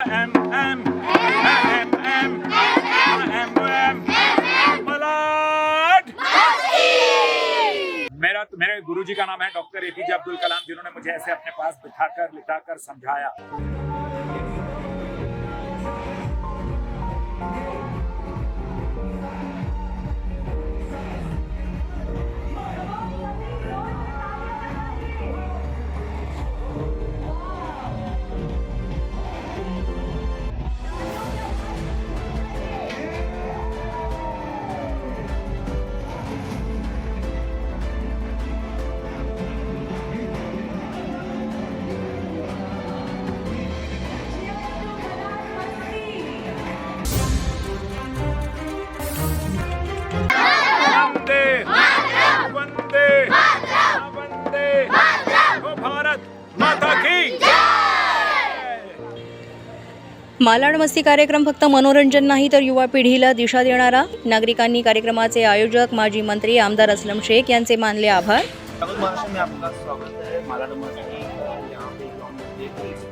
M M M M M Malad. मेरे गुरुजी का नाम है डॉक्टर एपीजे अब्दुल कलाम, जिन्होंने मुझे ऐसे अपने पास बिठाकर लिटाकर समझाया। वंदे वंदे हो भारत माता की। मालाड मस्ती कार्यक्रम फक्त मनोरंजन नाही तर युवा पिढीला दिशा देणारा। नागरिकांनी कार्यक्रमाचे आयोजक माजी मंत्री आमदार असलम शेख यांचे मानले आभार। महाराष्ट्र में आपका स्वागत है। मालाड मस्ती यहाँ पे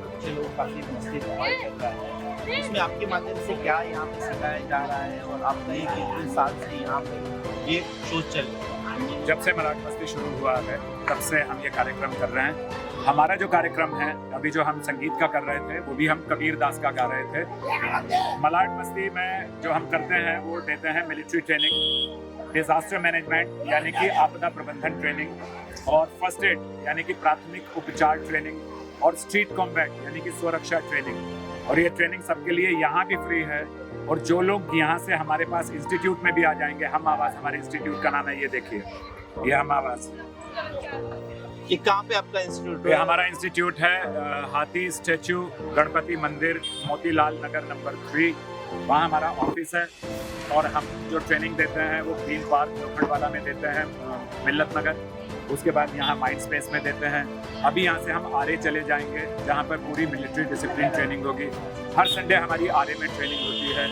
बच्चे लोग काफ़ी मस्ती धमाल कर रहा है, इसमें आपके माध्यम से क्या यहाँ पे सिखाया जा रहा है और आपका ये कितने साल से यहाँ पे ये शो चल रहा है? जब से मलाड मस्ती शुरू हुआ है तब से हम ये कार्यक्रम कर रहे हैं। हमारा जो कार्यक्रम है अभी जो हम संगीत का कर रहे थे वो भी हम कबीर दास का गा रहे थे। मलाड मस्ती में जो हम करते हैं वो देते हैं मिलिट्री ट्रेनिंग, डिजास्टर मैनेजमेंट यानी कि आपदा प्रबंधन ट्रेनिंग, और फर्स्ट एड यानी कि प्राथमिक उपचार ट्रेनिंग, और स्ट्रीट कॉम्बैट यानी कि स्वरक्षा ट्रेनिंग। और ये ट्रेनिंग सबके लिए यहाँ भी फ्री है। और जो लोग यहाँ से हमारे पास इंस्टीट्यूट में भी आ जाएंगे, हम आवाज़ हमारे इंस्टीट्यूट का नाम है, ये देखिए, ये हम आवाज़। ये कहाँ पे आपका इंस्टीट्यूट ये है? हमारा इंस्टीट्यूट है हाथी स्टैचू गणपति मंदिर मोतीलाल नगर नंबर 3, वहाँ हमारा ऑफिस है। और हम जो ट्रेनिंग देते हैं वो ग्रीन पार्क लोखंडवाला में देते हैं, मिल्लत नगर। उसके बाद यहाँ माइंड स्पेस में देते हैं। अभी यहाँ से हम आरे चले जाएंगे जहाँ पर पूरी मिलिट्री डिसिप्लिन ट्रेनिंग होगी। हर संडे हमारी आरे में ट्रेनिंग होती है।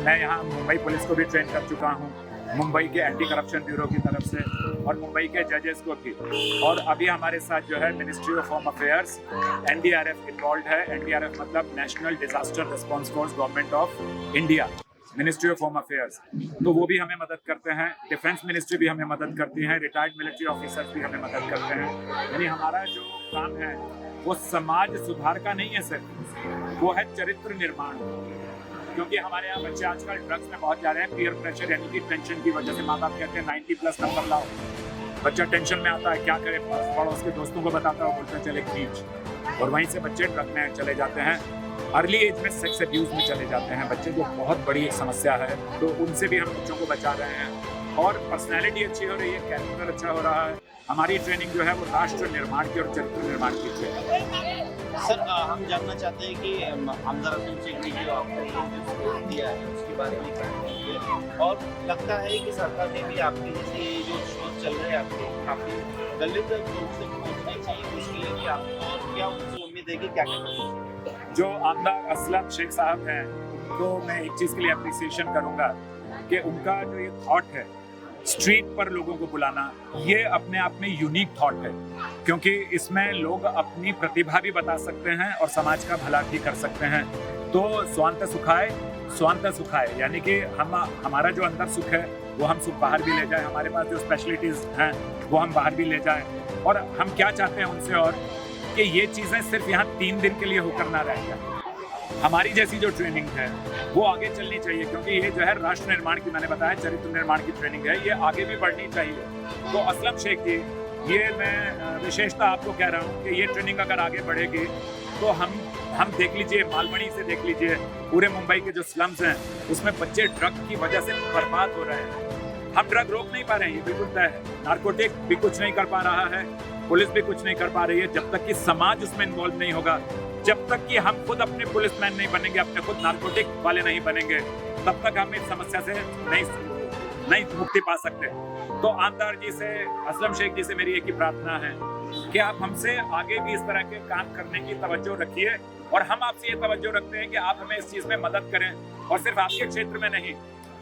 मैं यहाँ मुंबई पुलिस को भी ट्रेन कर चुका हूँ, मुंबई के एंटी करप्शन ब्यूरो की तरफ से, और मुंबई के जजेस को भी। और अभी हमारे साथ जो है ministry of home affairs, NDRF involve है। एनडीआरएफ मतलब national disaster response force, government of India, ministry of home affairs, तो वो भी हमें मदद करते हैं। डिफेंस मिनिस्ट्री भी हमें मदद करती है। रिटायर्ड मिलिट्री ऑफिसर्स भी हमें मदद करते हैं। यानी हमारा जो काम है वो समाज सुधार का नहीं है सिर्फ, वो है चरित्र निर्माण। क्योंकि हमारे यहाँ बच्चे आजकल ड्रग्स में बहुत जा रहे हैं, पीयर प्रेशर यानी कि टेंशन की वजह से। माँ बाप कहते हैं 90+ नंबर लाओ, बच्चा टेंशन में आता है, क्या करे, पड़ोस के दोस्तों को बताता है, बोलते चले खींच, और वहीं से बच्चे ड्रग में चले जाते हैं। अर्ली एज में सेक्स अब्यूज में चले जाते हैं बच्चे, जो बहुत बड़ी एक समस्या है। तो उनसे भी हम बच्चों को बचा रहे हैं। और पर्सनैलिटी अच्छी हो रही है, कैरेक्टर अच्छा हो रहा है। हमारी ट्रेनिंग जो है वो राष्ट्र निर्माण की और चरित्र निर्माण की ट्रेनिंग है। सर हम जानना चाहते हैं कि आमदार असलम शेख ने जो आपको ये जो शो दिया है उसके बारे में क्या कहेंगे? और लगता है कि सरकार ने भी आपके जैसे ये जो शो चल रहे हैं आपके काफ़ी दलित लोग से पहुँचने चाहिए, उसके लिए भी आपको और क्या उनसे उम्मीद है कि क्या करेंगे? जो आमदार असलम शेख साहब हैं उनको मैं एक चीज़ के लिए अप्रिसिएशन करूँगा कि उनका जो ये थॉट है स्ट्रीट पर लोगों को बुलाना, ये अपने आप में यूनिक थॉट है। क्योंकि इसमें लोग अपनी प्रतिभा भी बता सकते हैं और समाज का भला भी कर सकते हैं। तो स्वांत सुखाए यानी कि हमारा जो अंदर सुख है वो हम सुख बाहर भी ले जाएं। हमारे पास जो स्पेशलिटीज़ हैं वो हम बाहर भी ले जाएं। और हम क्या चाहते हैं उनसे, और कि ये चीज़ें सिर्फ यहाँ 3 दिन के लिए होकर ना रह जाए। हमारी जैसी जो ट्रेनिंग है वो आगे चलनी चाहिए, क्योंकि ये जो है राष्ट्र निर्माण की, मैंने बताया चरित्र निर्माण की ट्रेनिंग है, ये आगे भी बढ़नी चाहिए। तो असलम शेख जी, ये मैं विशेषता आपको कह रहा हूँ कि ये ट्रेनिंग अगर आगे बढ़ेगी तो हम देख लीजिए, मालवणी से देख लीजिए, पूरे मुंबई के जो स्लम्स हैं उसमें बच्चे ड्रग की वजह से बर्बाद हो रहे हैं। हम ड्रग रोक नहीं पा रहे हैं, ये बिल्कुल तय है। नारकोटिक भी कुछ नहीं कर पा रहा है, पुलिस भी कुछ नहीं कर पा रही है। जब तक कि समाज उसमें इन्वॉल्व नहीं होगा, जब तक कि हम खुद अपने पुलिसमैन नहीं बनेंगे, अपने खुद नारकोटिक वाले नहीं बनेंगे, तब तक हम इस समस्या से नहीं मुक्ति पा सकते। तो आमदार जी से, असलम शेख जी से मेरी एक ही प्रार्थना है कि आप हमसे आगे भी इस तरह के काम करने की तवज्जो रखिए, और हम आपसे ये तवज्जो रखते हैं कि आप हमें इस चीज़ में मदद करें। और सिर्फ आपके क्षेत्र में नहीं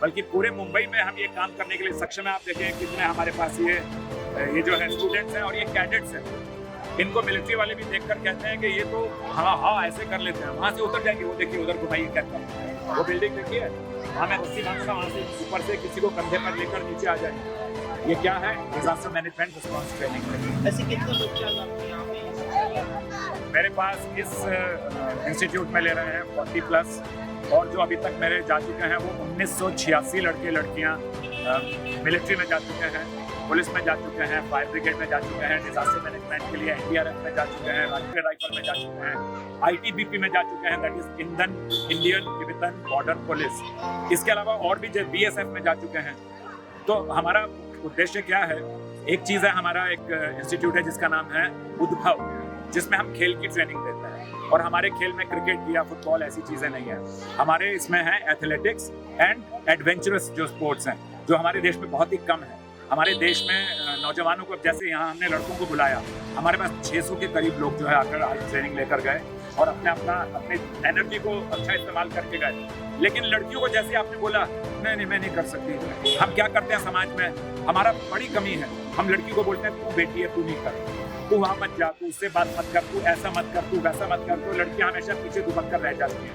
बल्कि पूरे मुंबई में हम ये काम करने के लिए सक्षम है। आप देखें कितने हमारे पास ये जो है स्टूडेंट्स हैं और ये कैडेट्स हैं। इनको मिलिट्री वाले भी देखकर कहते हैं कि ये तो हाँ ऐसे कर लेते हैं, वहाँ से उतर जाएंगे, वो देखिए उधर घुमाइए कहता, वो बिल्डिंग देखिए, वहाँ मैं रस्सी बांधूंगा, वहाँ से ऊपर से किसी को कंधे पर लेकर नीचे आ जाएंगे। ये क्या है? Disaster management response training. ऐसे कितने बच्चे आपके यहाँ पे? मेरे पास इस इंस्टीट्यूट में ले रहे हैं 40+, और जो अभी तक मेरे जा चुके हैं वो 1986 लड़के लड़कियां मिलिट्री में जा चुके हैं, पुलिस में जा चुके हैं, फायर ब्रिगेड में जा चुके हैं, डिजास्टर मैनेजमेंट के लिए NDRF में जा चुके हैं, राष्ट्रीय राइफल में जा चुके हैं, ITBP में जा चुके हैं, that is Indian Tibetan border police. इसके अलावा और भी BSF में जा चुके हैं। तो हमारा उद्देश्य क्या है? एक चीज़ है, हमारा एक इंस्टीट्यूट है जिसका नाम है उद्भव, जिसमें हम खेल की ट्रेनिंग देते हैं, और हमारे खेल में क्रिकेट या फुटबॉल ऐसी चीज़ें नहीं है। हमारे इसमें है एथलेटिक्स एंड एडवेंचरस जो स्पोर्ट्स हैं, जो हमारे देश में बहुत ही कम है। हमारे देश में नौजवानों को, जैसे यहाँ हमने लड़कों को बुलाया, हमारे पास 600 के करीब लोग जो है आकर आज ट्रेनिंग लेकर गए और अपने एनर्जी को अच्छा इस्तेमाल करके गए। लेकिन लड़कियों को जैसे आपने बोला, नहीं मैं नहीं कर सकती, हम क्या करते हैं समाज में, हमारा बड़ी कमी है, हम लड़की को बोलते हैं तू बेटी है, तू नहीं कर, तू वहाँ मत जा, तू उससे बात मत कर, तू ऐसा मत कर, तू वैसा मत कर। तो लड़कियाँ हमेशा पीछे दुबक कर रह जाती हैं।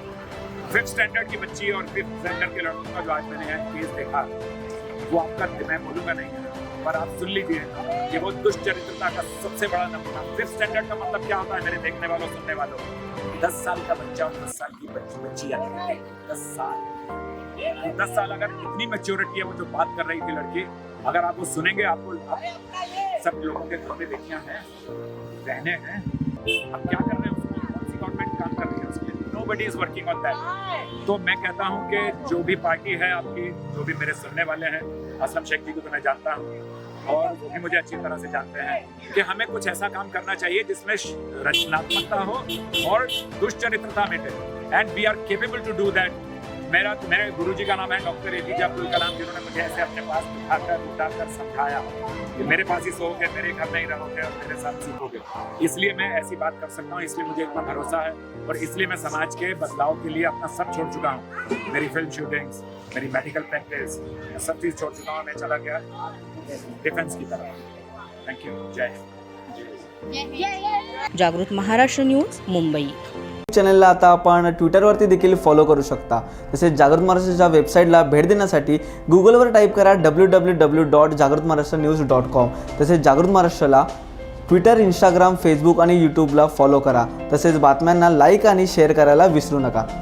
5th स्टैंडर्ड की बच्ची और 5th स्टैंडर्ड के लड़कों का जो आज मैंने केस देखा, वो आपका, मैं बोलूँगा नहीं है, पर आप सुन लीजिए कि वो दुष्चरित्रता का सबसे बड़ा नमूना। 5th स्टैंडर्ड का मतलब क्या होता है मेरे देखने वालों, सुनने वालों? 10 साल का बच्चा और 10 साल की बच्ची यानी 10 साल अगर इतनी मैच्योरिटी है, वो जो बात कर रही थी लड़की, अगर आप वो सुनेंगे, आपको सब लोगों के घर में बेटियां हैं, बहने हैं, अब क्या कर रहे हैं उसको, कौन सी गवर्नमेंट काम कर रही है उसके? Nobody is working on that. तो मैं कहता हूं कि जो भी पार्टी है आपकी, जो भी मेरे सुनने वाले हैं, असलम शेख जी को तो मैं जानता हूं और वो भी मुझे अच्छी तरह से जानते हैं कि हमें कुछ ऐसा काम करना चाहिए जिसमें रचनात्मकता हो और दुष्चरित्रता मिटे, and we are capable to do that. मेरे गुरुजी का नाम है डॉक्टर APJ अब्दुल कलाम, जिन्होंने मुझे ऐसे अपने पास उठाकर समझाया कि मेरे पास ही सोओगे, मेरे घर में ही रहोगे और मेरे साथ सीखोगे। इसलिए मैं ऐसी बात कर सकता हूँ, इसलिए मुझे इतना भरोसा है, और इसलिए मैं समाज के बदलाव के लिए अपना सब छोड़ चुका हूँ। मेरी फिल्म शूटिंग्स, मेरी मेडिकल प्रैक्टिस, मैं सब चीज़ छोड़ चुका हूँ। मैं चला गया डिफेंस की तरफ। Thank you. जय हिंद। जागृत महाराष्ट्र न्यूज, मुंबई। चॅनलला आता आपण ट्विटरवरती देखील फॉलो करू शकता। तसेच जागृत महाराष्ट्राच्या वेबसाईटला भेट देण्यासाठी गुगलवर टाईप करा www.jagrutmaharashtranews.com। तसेच जागृत महाराष्ट्राला ट्विटर, इंस्टाग्राम, फेसबुक आणि यूट्यूबला फॉलो करा। तसेच बातम्यांना लाईक आणि शेअर करायला विसरू नका।